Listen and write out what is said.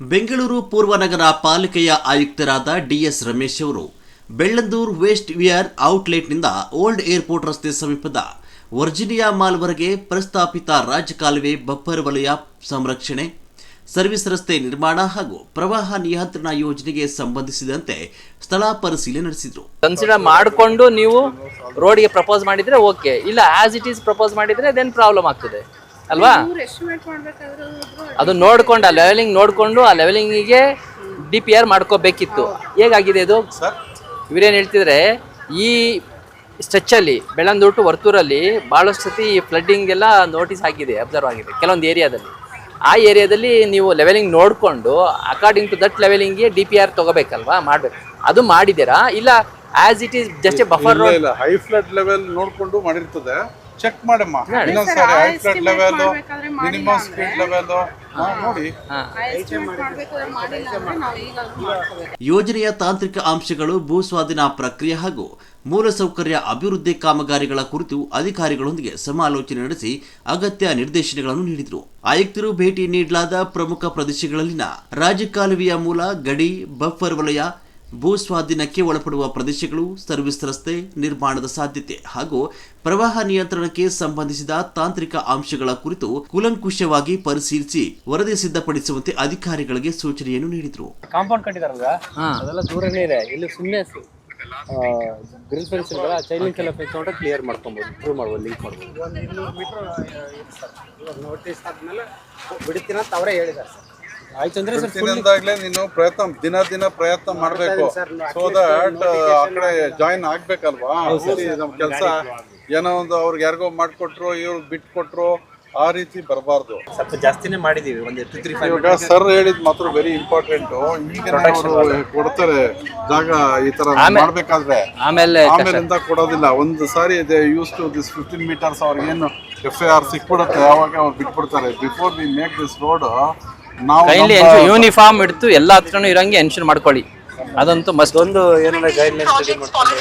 ಬೆಂಗಳೂರು ಪೂರ್ವ ನಗರ ಪಾಲಿಕೆಯ ಆಯುಕ್ತರಾದ ಡಿಎಸ್ ರಮೇಶ್ ಅವರು ಬೆಳ್ಳಂದೂರು ವೇಸ್ಟ್ ವಿಯರ್ ಔಟ್ಲೆಟ್ನಿಂದ ಓಲ್ಡ್ ಏರ್ಪೋರ್ಟ್ ರಸ್ತೆ ಸಮೀಪದ ವರ್ಜಿನಿಯಾ ಮಾಲ್ವರೆಗೆ ಪ್ರಸ್ತಾಪಿತ ರಾಜಕಾಲುವೆ ಬಫರ್ ವಲಯ ಸಂರಕ್ಷಣೆ ಸರ್ವಿಸ್ ರಸ್ತೆ ನಿರ್ಮಾಣ ಹಾಗೂ ಪ್ರವಾಹ ನಿಯಂತ್ರಣ ಯೋಜನೆಗೆ ಸಂಬಂಧಿಸಿದಂತೆ ಸ್ಥಳ ಪರಿಶೀಲನೆ ನಡೆಸಿದರು. ಕನ್ಸಿಡರ್ ಮಾಡಿಕೊಂಡು ನೀವು ರೋಡ್ಗೆ ಪ್ರಪೋಸ್ ಮಾಡಿದ್ರೆ ಓಕೆ, ಇಲ್ಲ ಆಸ್ ಇಟ್ ಈಸ್ ಪ್ರಪೋಸ್ ಮಾಡಿದ್ರೆ ದೆನ್ ಪ್ರಾಬ್ಲಮ್ ಆಗ್ತದೆ ಅಲ್ವಾ? ಅದು ನೋಡ್ಕೊಂಡು ಆ ಲೆವೆಲಿಂಗ್ ನೋಡಿಕೊಂಡು ಆ ಲೆವೆಲಿಂಗಿಗೆ DPR ಮಾಡ್ಕೋಬೇಕಿತ್ತು. ಹೇಗಾಗಿದೆ ಇದು? ಇವರೇನು ಹೇಳ್ತಿದ್ರೆ, ಈ ಸ್ಟ್ರೆಚ್ಚಲ್ಲಿ ಬೆಳ್ಳಂದೂರು ಟು ವರ್ತೂರಲ್ಲಿ ಭಾಳಷ್ಟು ಸತಿ ಫ್ಲಡ್ಡಿಂಗ್ ಎಲ್ಲ ನೋಟಿಸ್ ಆಗಿದೆ, ಅಬ್ಸರ್ವ್ ಆಗಿದೆ ಕೆಲವೊಂದು ಏರಿಯಾದಲ್ಲಿ. ಆ ಏರಿಯಾದಲ್ಲಿ ನೀವು ಲೆವೆಲಿಂಗ್ ನೋಡಿಕೊಂಡು ಅಕಾರ್ಡಿಂಗ್ ಟು ದಟ್ ಲೆವೆಲಿಂಗ್ಗೆ DPR ತಗೋಬೇಕಲ್ವಾ, ಮಾಡಬೇಕು. ಅದು ಮಾಡಿದ್ದೀರಾ ಇಲ್ಲ as it is just A buffer road? ಇಲ್ಲ, ಹೈ ಫ್ಲಡ್ ಲೆವೆಲ್ ನೋಡ್ಕೊಂಡು ಮಾಡಿರ್ತದೆ. ಚೆಕ್ ಮಾಡಮ್ಮ ಇನ್ನೊಂದ್ಸರಿ high flood level, minimum speed level ನೋಡಿ. ಯೋಜನೆಯ ತಾಂತ್ರಿಕ ಅಂಶಗಳು, ಭೂ ಸ್ವಾಧೀನ ಪ್ರಕ್ರಿಯೆ ಹಾಗೂ ಮೂಲಸೌಕರ್ಯ ಅಭಿವೃದ್ಧಿ ಕಾಮಗಾರಿಗಳ ಕುರಿತು ಅಧಿಕಾರಿಗಳೊಂದಿಗೆ ಸಮಾಲೋಚನೆ ನಡೆಸಿ ಅಗತ್ಯ ನಿರ್ದೇಶನಗಳನ್ನು ನೀಡಿದರು. ಆಯುಕ್ತರು ಭೇಟಿ ನೀಡಲಾದ ಪ್ರಮುಖ ಪ್ರದೇಶಗಳಲ್ಲಿನ ರಾಜಕಾಲುವೆಯ ಮೂಲ, ಗಡಿ, ಬಫರ್ ವಲಯ, ಭೂ ಸ್ವಾಧೀನಕ್ಕೆ ಒಳಪಡುವ ಪ್ರದೇಶಗಳು, ಸರ್ವಿಸ್ ರಸ್ತೆ ನಿರ್ಮಾಣದ ಸಾಧ್ಯತೆ ಹಾಗೂ ಪ್ರವಾಹ ನಿಯಂತ್ರಣಕ್ಕೆ ಸಂಬಂಧಿಸಿದ ತಾಂತ್ರಿಕ ಅಂಶಗಳ ಕುರಿತು ಕೂಲಂಕುಷವಾಗಿ ಪರಿಶೀಲಿಸಿ ವರದಿ ಸಿದ್ಧಪಡಿಸುವಂತೆ ಅಧಿಕಾರಿಗಳಿಗೆ ಸೂಚನೆಯನ್ನು ನೀಡಿದರು. ಕಾಂಪೌಂಡ್ ಕಟ್ಟಿದಾರಲ್ವಾ, ಅದೆಲ್ಲ ದೂರನೇ ಇದೆ. ಇಲ್ಲಿ ಸುಮ್ಮನೆ ಗ್ರಿಲ್ ಫೆನ್ಸ್ ಇರಲ್ಲ, ಚೈನಿಂಗ್ ಎಲ್ಲ ಫೆನ್ಸ್ ನೋಡ್ರೆ ಕ್ಲಿಯರ್ ಮಾಡ್ಕೊಬೋದು, ಪ್ರೂವ್ ಮಾಡ್ಬೋದು, ಲಿಂಕ್ ಮಾಡ್ಬೋದು. 200 ಮೀಟರ್ ನೋಟಿಸ್ ಆದ್ಮೇಲೆ ಬಿಡ್ತೀನಿ ಅಂತ ಅವರೇ ಹೇಳಿದ್ದಾರೆ ಸರ್. ಆಯ್ತು ಅಂದ್ರೆ ನೀನು ದಿನ ಪ್ರಯತ್ನ ಮಾಡಬೇಕು. ಸೊ ದಟ್ ಆ ಕಡೆ ಜಾಯಿನ್ ಆಗ್ಬೇಕಲ್ವಾ. ನಮ್ ಕೆಲಸ ಏನೋ ಒಂದು ಅವ್ರಿಗೆ ಯಾರಿಗೋ ಮಾಡ್ಕೊಟ್ರು, ಇವ್ರು ಬಿಟ್ಕೊಟ್ರು, ಆ ರೀತಿ ಬರಬಾರ್ದು. ಸ್ವಲ್ಪ ಜಾಸ್ತಿನೇ ಮಾಡಿದೀವಿ. ಇವಾಗ ಸರ್ ಹೇಳಿದ್ ಮಾತ್ರ ವೆರಿ ಇಂಪಾರ್ಟೆಂಟ್. ಈಗ ಕೊಡ್ತಾರೆ ಜಾಗ ಈ ತರ ಮಾಡ್ಬೇಕಾದ್ರೆ, ಆಮೇಲಿಂದ ಕೊಡೋದಿಲ್ಲ. ಒಂದು ಸಾರಿ ಯೂಸ್ ಟು ದಿಸ್ 15 ಮೀಟರ್ಸ್ ಅವ್ರಿಗೆ ಏನು FIR ಸಿಕ್ಬಿಡುತ್ತೆ, ಅವಾಗ ಅವ್ರು ಬಿಟ್ಬಿಡ್ತಾರೆ. Before we make this road ನಾವು ಯೂನಿಫಾರ್ಮ್ ಇಡ್ತು ಎಲ್ಲ ಹತ್ರನೂ ಇರಂಗೆ ಎನ್ಶೂರ್ ಮಾಡ್ಕೊಳ್ಳಿ. ಅದಂತೂ ಮಸ್ಟ್. ಒಂದು ಏನಾರ ಗೈಡ್ಲೈನ್ ಸ್ಟಡಿ ಮಾಡ್ಕೊಂಡು